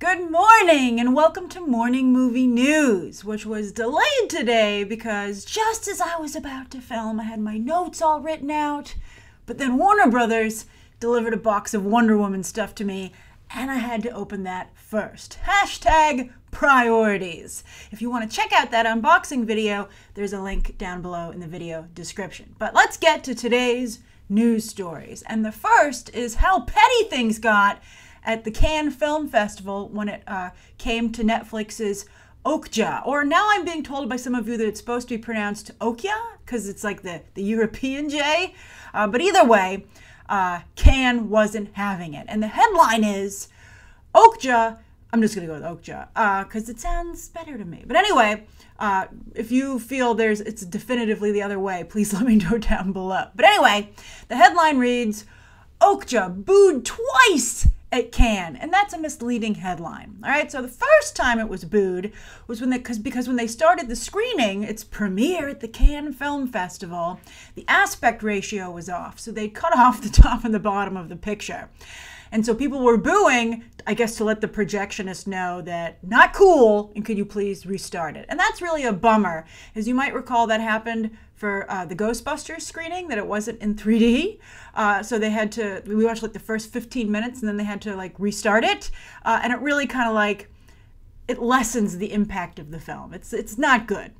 Good morning and welcome to Morning Movie News, which was delayed today because just as I was about to film, I had my notes all written out, but then Warner Brothers delivered a box of Wonder Woman stuff to me and I had to open that first. Hashtag priorities. If you want to check out that unboxing video, there's a link down below in the video description. But let's get to today's news stories. And the first is how petty things got at the Cannes Film Festival when it came to Netflix's Okja. Or now I'm being told by some of you that it's supposed to be pronounced Okja, because it's like the European J. But either way, Cannes wasn't having it. And the headline is, Okja, I'm just going to go with Okja, because it sounds better to me. But anyway, if you feel it's definitively the other way, please let me know down below. But anyway, the headline reads, Okja booed twice at Cannes, and that's a misleading headline. All right, so the first time it was booed was because when they started the screening, its premiere at the Cannes Film Festival, the aspect ratio was off, so they cut off the top and the bottom of the picture. And so people were booing, I guess, to let the projectionist know that not cool, and could you please restart it? And that's really a bummer. As you might recall, that happened for the Ghostbusters screening, that it wasn't in 3D. So they had to, we watched like the first 15 minutes and then they had to like restart it. And it really kind of like, it lessens the impact of the film. It's not good.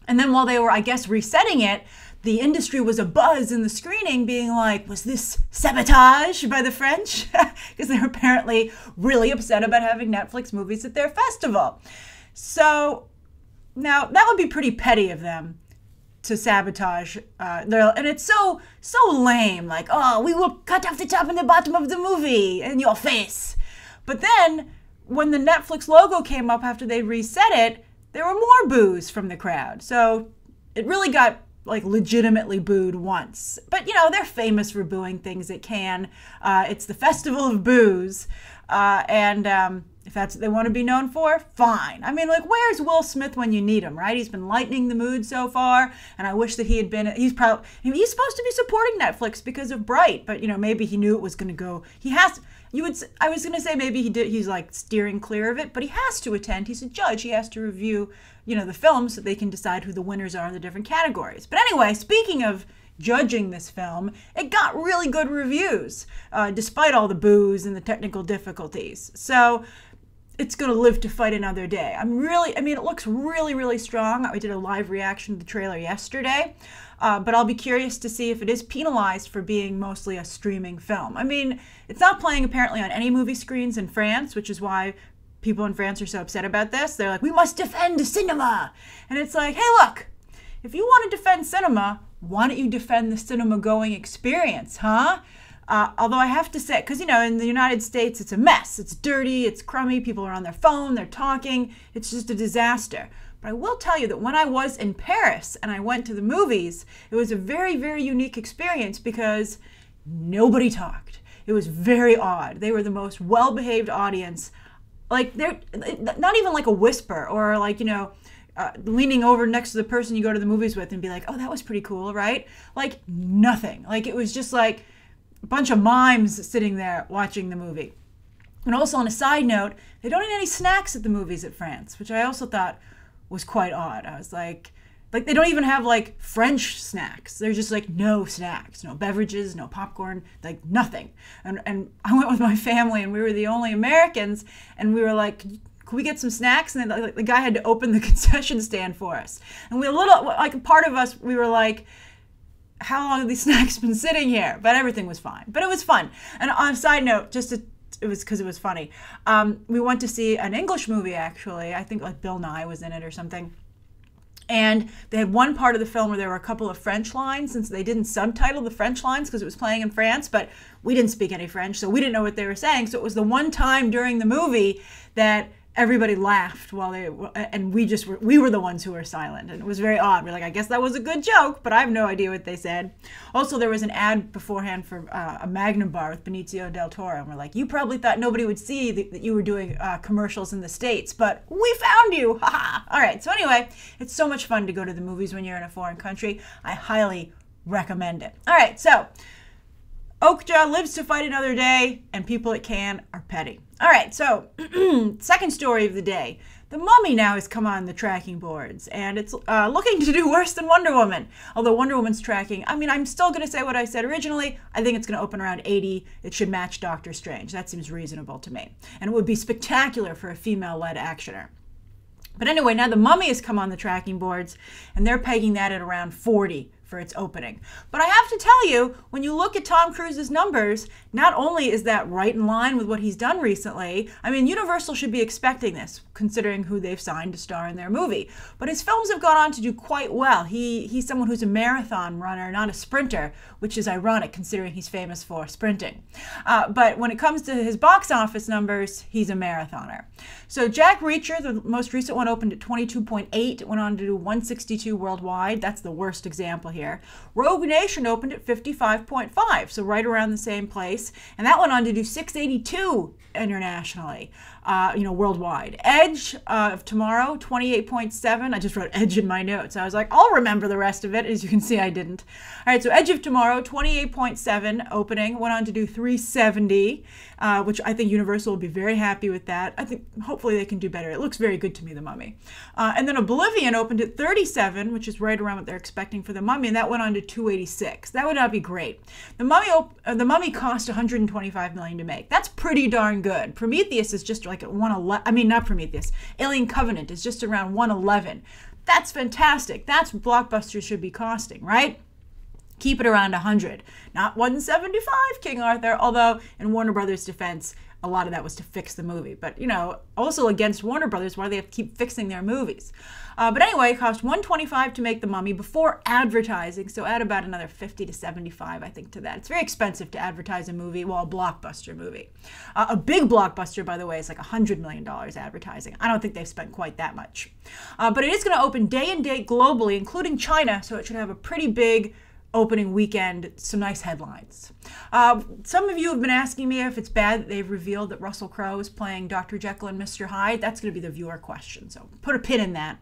And then while they were, I guess, resetting it, the industry was abuzz in the screening being like, was this sabotage by the French? Because they were apparently really upset about having Netflix movies at their festival. So now that would be pretty petty of them to sabotage. And it's so lame, like, oh, we will cut off the top and the bottom of the movie in your face. But then when the Netflix logo came up after they reset it, there were more boos from the crowd. So it really got like legitimately booed once. But you know, they're famous for booing things at Cannes. It's the festival of boos. If that's what they want to be known for, fine. I mean, like, where's Will Smith when you need him, right? He's been lightening the mood so far, and I wish that he had been, he's supposed to be supporting Netflix because of Bright, but, you know, maybe he knew it was going to go, I was going to say maybe he's like steering clear of it, but he has to attend. He's a judge. He has to review, you know, the films so they can decide who the winners are in the different categories. But anyway, speaking of judging this film, it got really good reviews, despite all the boos and the technical difficulties. So it's going to live to fight another day. I mean, it looks really, really strong. I did a live reaction to the trailer yesterday, but I'll be curious to see if it is penalized for being mostly a streaming film. I mean, it's not playing apparently on any movie screens in France, which is why people in France are so upset about this. They're like, we must defend cinema. And it's like, hey, look, if you want to defend cinema, why don't you defend the cinema-going experience, huh? Although I have to say, because, you know, in the United States, it's a mess. It's dirty, it's crummy, people are on their phone, they're talking. It's just a disaster. But I will tell you that when I was in Paris and I went to the movies, it was a very, very unique experience because nobody talked. It was very odd. They were the most well-behaved audience. Like, they're not even like a whisper or like, you know, leaning over next to the person you go to the movies with and be like, oh, that was pretty cool, right? Like, nothing. Like, it was just like a bunch of mimes sitting there watching the movie. And also, on a side note, they don't eat any snacks at the movies at France, which I also thought was quite odd. I was like they don't even have like French snacks. They're just like no snacks, no beverages, no popcorn, like nothing. And I went with my family and we were the only Americans and we were like, can we get some snacks? And then like, the guy had to open the concession stand for us. And we part of us, we were like, how long have these snacks been sitting here? But everything was fine. But it was fun. And on a side note, it was because it was funny. We went to see an English movie, actually. I think like Bill Nye was in it or something. And they had one part of the film where there were a couple of French lines, since they didn't subtitle the French lines because it was playing in France, but we didn't speak any French, so we didn't know what they were saying. So it was the one time during the movie that everybody laughed and we were the ones who were silent, and it was very odd. We're like, I guess that was a good joke, but I have no idea what they said. Also, there was an ad beforehand for a Magnum bar with Benicio del Toro, and we're like, you probably thought nobody would see that you were doing commercials in the States, but we found you, haha. All right, so anyway, it's so much fun to go to the movies when you're in a foreign country. I highly recommend it. All right, so Okja lives to fight another day, and people at Cannes are petty. All right, so second story of the day. The Mummy now has come on the tracking boards, and it's looking to do worse than Wonder Woman. Although Wonder Woman's tracking, I mean, I'm still going to say what I said originally. I think it's going to open around 80. It should match Doctor Strange. That seems reasonable to me. And it would be spectacular for a female-led actioner. But anyway, now the Mummy has come on the tracking boards, and they're pegging that at around 40 for its opening. But I have to tell you, when you look at Tom Cruise's numbers, not only is that right in line with what he's done recently, I mean, Universal should be expecting this, considering who they've signed to star in their movie. But his films have gone on to do quite well. He's someone who's a marathon runner, not a sprinter, which is ironic considering he's famous for sprinting. But when it comes to his box office numbers, he's a marathoner. So Jack Reacher, the most recent one, opened at 22.8. It went on to do 162 worldwide. That's the worst example here. Rogue Nation opened at 55.5, so right around the same place. And that went on to do 682 internationally, worldwide. Edge of Tomorrow, 28.7. I just wrote Edge in my notes. I was like, I'll remember the rest of it. As you can see, I didn't. All right, so Edge of Tomorrow, 28.7 opening, went on to do 370, which I think Universal will be very happy with that. I think hopefully they can do better. It looks very good to me, The Mummy. And then Oblivion opened at 37, which is right around what they're expecting for The Mummy, and that went on to 286. That would not be great. The Mummy cost $125 million to make. That's pretty darn good. Prometheus is just like at 111. I mean, not Prometheus. Alien Covenant is just around 111. That's fantastic. That's what blockbusters should be costing, right? Keep it around 100, not 175, King Arthur. Although in Warner Brothers' defense, a lot of that was to fix the movie. But, also against Warner Brothers, why do they have to keep fixing their movies? But anyway, it cost $125 to make The Mummy before advertising. So add about another 50 to 75, I think, to that. It's very expensive to advertise a movie, well, a blockbuster movie. A big blockbuster, by the way, is like $100 million advertising. I don't think they've spent quite that much. But it is going to open day and date globally, including China. So it should have a pretty big opening weekend, some nice headlines. Some of you have been asking me if it's bad that they've revealed that Russell Crowe is playing Dr. Jekyll and Mr. Hyde. That's going to be the viewer question, so put a pin in that.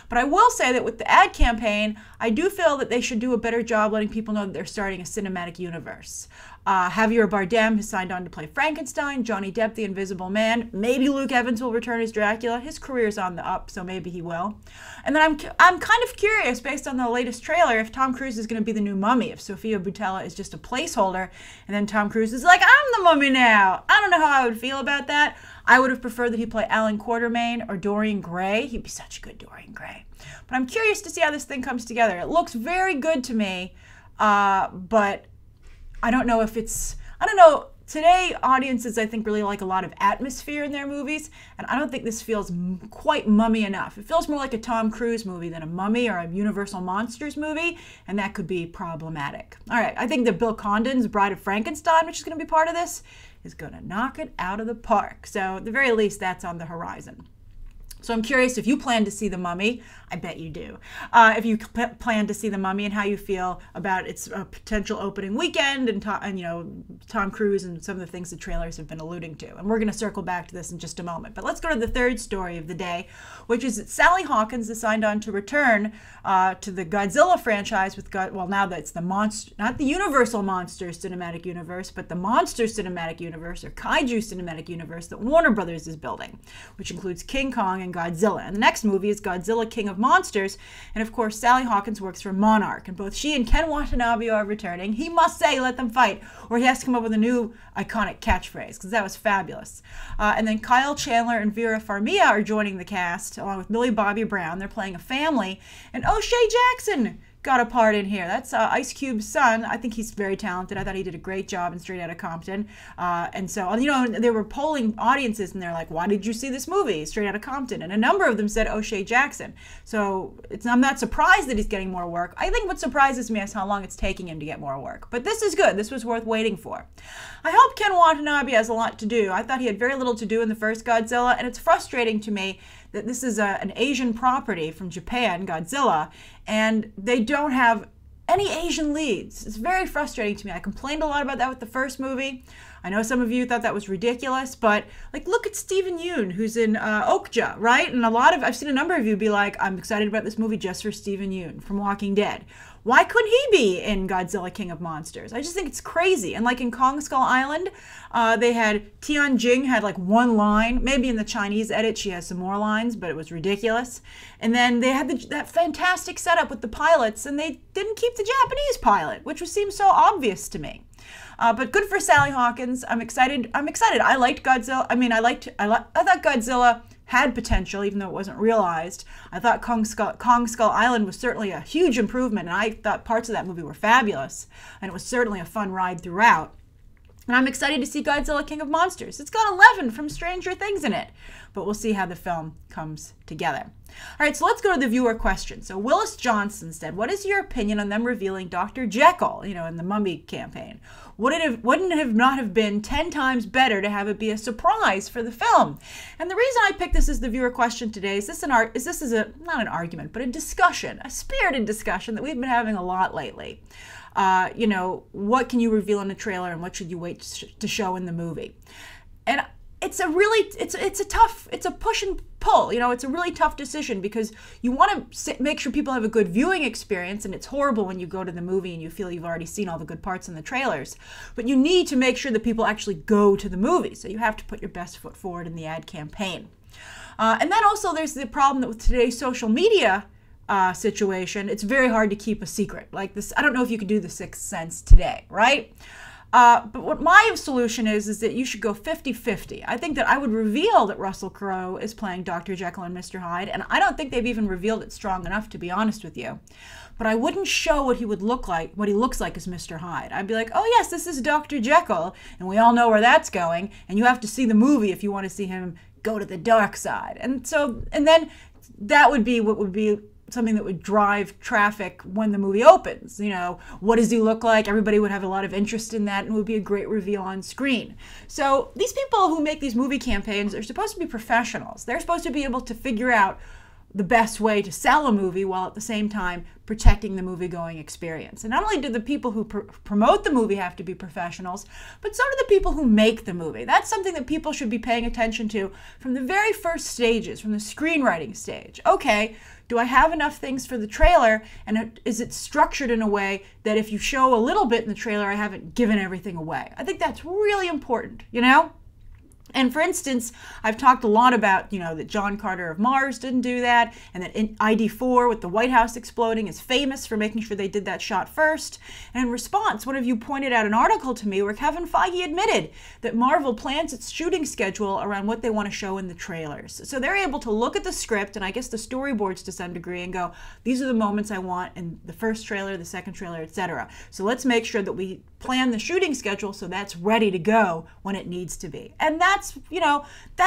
But I will say that with the ad campaign, I do feel that they should do a better job letting people know that they're starting a cinematic universe. Javier Bardem has signed on to play Frankenstein, Johnny Depp, the Invisible Man. Maybe Luke Evans will return as Dracula. His career's on the up, so maybe he will. And then I'm kind of curious, based on the latest trailer, if Tom Cruise is going to be the new Mummy, if Sofia Boutella is just a placeholder, and then Tom Cruise is like, I'm the Mummy now. I don't know how I would feel about that. I would have preferred that he play Alan Quartermain or Dorian Gray. He'd be such a good Dorian Gray. But I'm curious to see how this thing comes together. It looks very good to me, but I don't know if it's, today audiences I think really like a lot of atmosphere in their movies, and I don't think this feels quite Mummy enough. It feels more like a Tom Cruise movie than a Mummy or a Universal Monsters movie, and that could be problematic. All right, I think that Bill Condon's Bride of Frankenstein, which is going to be part of this, is going to knock it out of the park. So at the very least, that's on the horizon. So I'm curious if you plan to see The Mummy. I bet you do. If you plan to see The Mummy and how you feel about its potential opening weekend and Tom Cruise and some of the things the trailers have been alluding to. And we're going to circle back to this in just a moment. But let's go to the third story of the day, which is that Sally Hawkins has signed on to return to the Godzilla franchise with, now that's the monster, not the Universal Monsters Cinematic Universe, but the Monster Cinematic Universe or Kaiju Cinematic Universe that Warner Brothers is building, which includes King Kong and Godzilla. And the next movie is Godzilla King of Monsters. And of course, Sally Hawkins works for Monarch. And both she and Ken Watanabe are returning. He must say, let them fight. Or he has to come up with a new iconic catchphrase, because that was fabulous. And then Kyle Chandler and Vera Farmiga are joining the cast, along with Millie Bobby Brown. They're playing a family. And O'Shea Jackson got a part in here. That's Ice Cube's son. I think he's very talented. I thought he did a great job in Straight Outta Compton. And so, they were polling audiences, and they're like, why did you see this movie, Straight Outta Compton? And a number of them said O'Shea Jackson. So I'm not surprised that he's getting more work. I think what surprises me is how long it's taking him to get more work. But this is good. This was worth waiting for. I hope Ken Watanabe has a lot to do. I thought he had very little to do in the first Godzilla, and it's frustrating to me that this is an Asian property from Japan, Godzilla, and they don't have any Asian leads. It's very frustrating to me. I complained a lot about that with the first movie. I know some of you thought that was ridiculous, but like, look at Steven Yeun, who's in Okja, right? And I've seen a number of you be like, I'm excited about this movie just for Steven Yeun from Walking Dead. Why couldn't he be in Godzilla King of Monsters? I just think it's crazy. And like in Kong Skull Island, they had Tian Jing had like one line. Maybe in the Chinese edit she has some more lines, but it was ridiculous. And then they had that fantastic setup with the pilots, and they didn't keep the Japanese pilot, which seems so obvious to me. But good for Sally Hawkins. I'm excited. I liked Godzilla. I thought Godzilla had potential, even though it wasn't realized. I thought Kong Skull Island was certainly a huge improvement, and I thought parts of that movie were fabulous, and it was certainly a fun ride throughout. And I'm excited to see Godzilla King of Monsters. It's got 11 from Stranger Things in it, but we'll see how the film comes together. All right, so let's go to the viewer question. So Willis Johnson said, what is your opinion on them revealing Dr. Jekyll, in the Mummy campaign? Wouldn't it not have been 10 times better to have it be a surprise for the film? And the reason I picked this as the viewer question today is not an argument, but a discussion, a spirited discussion that we've been having a lot lately. What can you reveal in a trailer and what should you wait to show in the movie? And it's a push and pull. It's a really tough decision because you want to make sure people have a good viewing experience, and it's horrible when you go to the movie and you feel you've already seen all the good parts in the trailers. But you need to make sure that people actually go to the movie, so you have to put your best foot forward in the ad campaign. And then also there's the problem that with today's social media situation, it's very hard to keep a secret. Like this, I don't know if you could do the Sixth Sense today, right? But what my solution is that you should go 50-50. I think that I would reveal that Russell Crowe is playing Dr. Jekyll and Mr. Hyde, and I don't think they've even revealed it strong enough, to be honest with you. But I wouldn't show what he looks like as Mr. Hyde. I'd be like, oh yes, this is Dr. Jekyll, and we all know where that's going, and you have to see the movie if you want to see him go to the dark side. And then that would be what would be something that would drive traffic when the movie opens. What does he look like? Everybody would have a lot of interest in that, and it would be a great reveal on screen. So these people who make these movie campaigns are supposed to be professionals. They're supposed to be able to figure out the best way to sell a movie while at the same time protecting the movie-going experience. And not only do the people who promote the movie have to be professionals, but so do the people who make the movie. That's something that people should be paying attention to from the very first stages, from the screenwriting stage. Okay, do I have enough things for the trailer, and is it structured in a way that if you show a little bit in the trailer, I haven't given everything away? I think that's really important, And for instance, I've talked a lot about, that John Carter of Mars didn't do that, and that in ID4 with the White House exploding is famous for making sure they did that shot first. And in response, one of you pointed out an article to me where Kevin Feige admitted that Marvel plans its shooting schedule around what they want to show in the trailers. So they're able to look at the script and I guess the storyboards to some degree and go, these are the moments I want in the first trailer, the second trailer, etc. So let's make sure that we plan the shooting schedule so that's ready to go when it needs to be. And that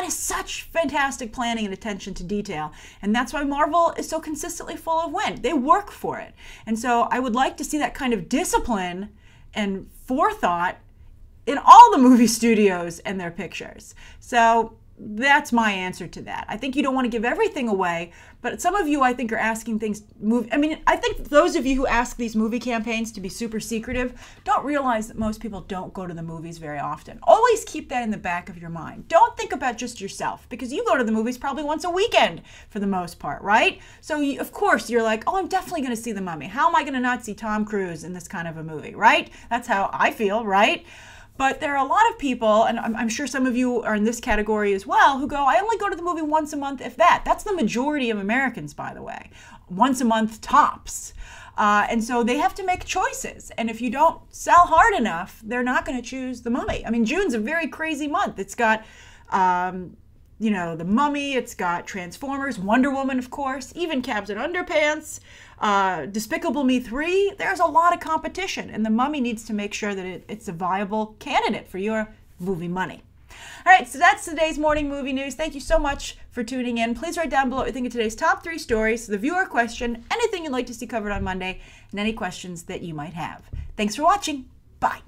is such fantastic planning and attention to detail. And that's why Marvel is so consistently full of win. They work for it. And so I would like to see that kind of discipline and forethought in all the movie studios and their pictures. So that's my answer to that. I think you don't want to give everything away, but some of you, I think, are asking things. I think those of you who ask these movie campaigns to be super secretive don't realize that most people don't go to the movies very often. Always keep that in the back of your mind. Don't think about just yourself, because you go to the movies probably once a weekend for the most part, right? So of course you're like, oh, I'm definitely going to see The Mummy. How am I going to not see Tom Cruise in this kind of a movie, right? That's how I feel, right? But there are a lot of people, and I'm sure some of you are in this category as well, who go, I only go to the movie once a month, if that. That's the majority of Americans, by the way. Once a month tops. And so they have to make choices. And if you don't sell hard enough, they're not going to choose The Mummy. June's a very crazy month. It's got, The Mummy, it's got Transformers, Wonder Woman, of course, even Captain Underpants, Despicable Me 3. There's a lot of competition, and The Mummy needs to make sure that it's a viable candidate for your movie money. All right, so that's today's morning movie news. Thank you so much for tuning in. Please write down below what you think of today's top 3 stories, the viewer question, anything you'd like to see covered on Monday, and any questions that you might have. Thanks for watching. Bye.